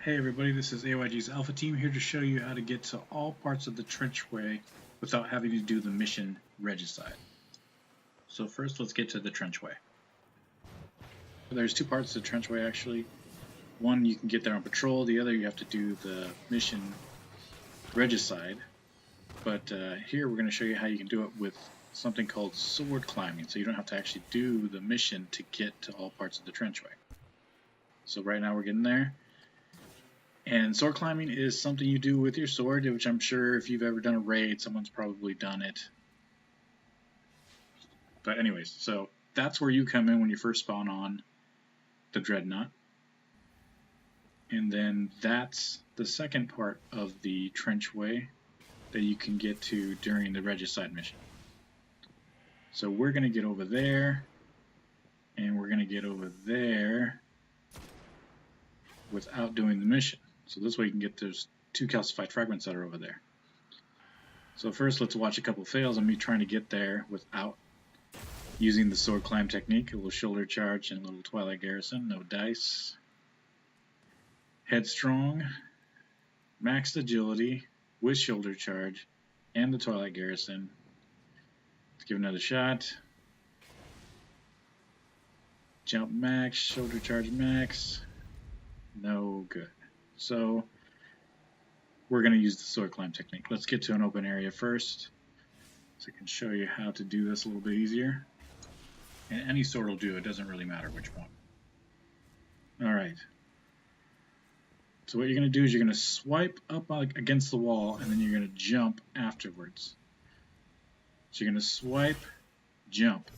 Hey everybody, this is AYG's Alpha Team here to show you how to get to all parts of the Trenchway without having to do the mission Regicide. So first let's get to the Trenchway. There's two parts to the Trenchway actually. One you can get there on patrol, the other you have to do the mission Regicide. But here we're going to show you how you can do it with something called sword climbing, so you don't have to actually do the mission to get to all parts of the Trenchway. So right now we're getting there. And sword climbing is something you do with your sword, which I'm sure if you've ever done a raid, someone's probably done it. But anyways, so that's where you come in when you first spawn on the Dreadnought. And then that's the second part of the Trenchway that you can get to during the Regicide mission. So we're going to get over there, and we're going to get over there without doing the mission. So this way you can get those two calcified fragments that are over there. So first let's watch a couple fails of me trying to get there without using the sword climb technique. A little shoulder charge and a little Twilight Garrison, no dice. Headstrong, maxed agility with shoulder charge and the Twilight Garrison. Let's give it another shot. Jump max, shoulder charge max, no good. So we're going to use the sword climb technique. Let's get to an open area first so I can show you how to do this a little bit easier. And any sword will do, it doesn't really matter which one. Alright. So what you're going to do is you're going to swipe up against the wall and then you're going to jump afterwards. So you're going to swipe, jump,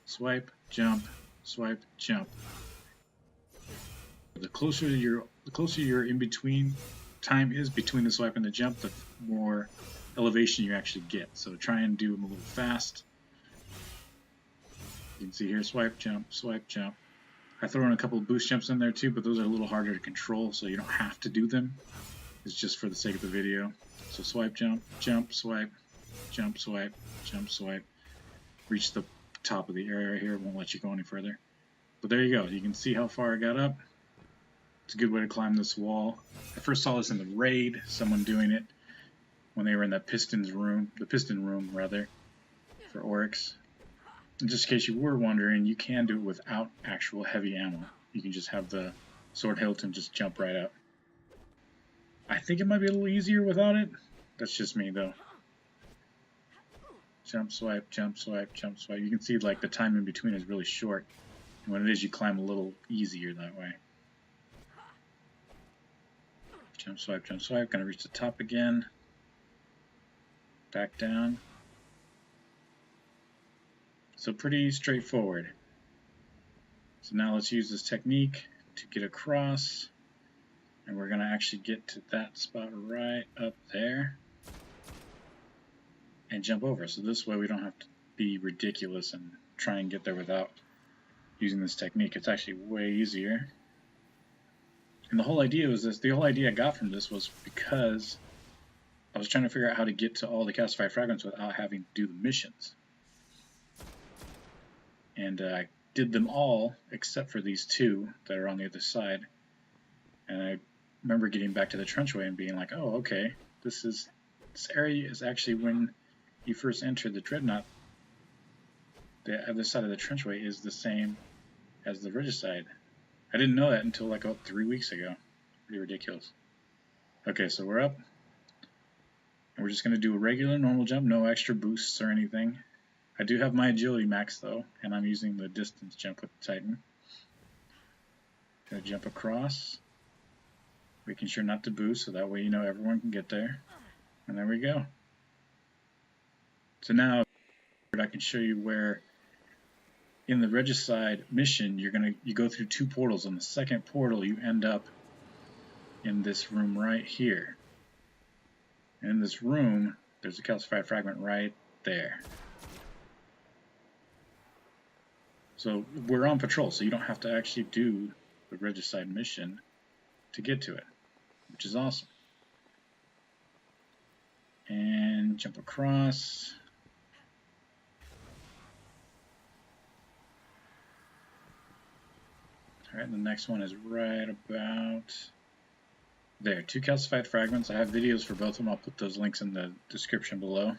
swipe, jump, swipe, jump. The closer you're in between time is between the swipe and the jump, the more elevation you actually get. So try and do them a little fast. You can see here, swipe, jump, swipe, jump. I throw in a couple of boost jumps in there too, but those are a little harder to control, so you don't have to do them. It's just for the sake of the video. So swipe, jump, jump, swipe, jump, swipe, jump, swipe. Reach the top of the area here, it won't let you go any further. But there you go, you can see how far I got up. It's a good way to climb this wall. I first saw this in the raid, someone doing it when they were in that piston room for Oryx. And just in case you were wondering, you can do it without actual heavy ammo. You can just have the sword hilt and just jump right out. I think it might be a little easier without it. That's just me though. Jump, swipe, jump, swipe, jump, swipe. You can see like the time in between is really short. And when it is, you climb a little easier that way. Jump, swipe, jump, swipe. Gonna reach the top again. Back down. So pretty straightforward. So now let's use this technique to get across. And we're gonna actually get to that spot right up there. And jump over. So this way we don't have to be ridiculous and try and get there without using this technique. It's actually way easier. And the whole idea was this, the whole idea I got from this was because I was trying to figure out how to get to all the calcified fragments without having to do the missions. And I did them all except for these two that are on the other side. And I remember getting back to the Trenchway and being like, oh, okay, this area is actually when you first enter the Dreadnought. The other side of the Trenchway is the same as the Regicide. I didn't know that until like about 3 weeks ago. Pretty ridiculous. Okay, so we're up. And we're just going to do a regular normal jump, no extra boosts or anything. I do have my agility max though, and I'm using the distance jump with the Titan. Gonna jump across, making sure not to boost, so that way you know everyone can get there. And there we go. So now I can show you where in the Regicide mission you go through two portals. On the second portal you end up in this room right here. And in this room there's a calcified fragment right there. So we're on patrol, so you don't have to actually do the Regicide mission to get to it, which is awesome. And jump across. Alright, the next one is right about There, 2 calcified fragments. I have videos for both of them. I'll put those links in the description below.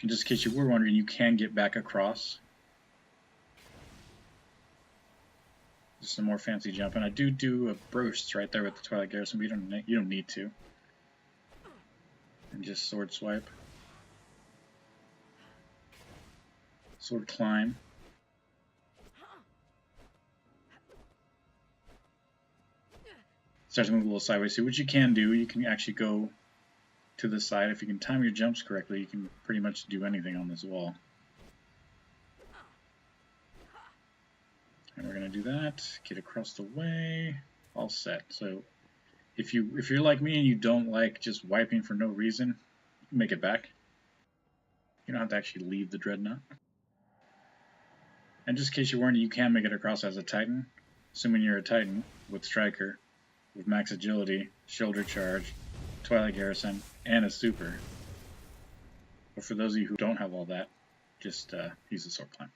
And just in case you were wondering, you can get back across. Just some more fancy jumping. I do a burst right there with the Twilight Garrison, but you don't need to. And just sword swipe. Sword climb. Start to move a little sideways. See what you can do. You can actually go to the side. If you can time your jumps correctly, you can pretty much do anything on this wall. And we're gonna do that. Get across the way. All set. So if you're like me and you don't like just wiping for no reason, make it back. You don't have to actually leave the dreadnought. And just in case you're wondering, you can make it across as a Titan, assuming you're a Titan with Striker, with max agility, shoulder charge, Twilight Garrison, and a super. But for those of you who don't have all that, just use the sword climb.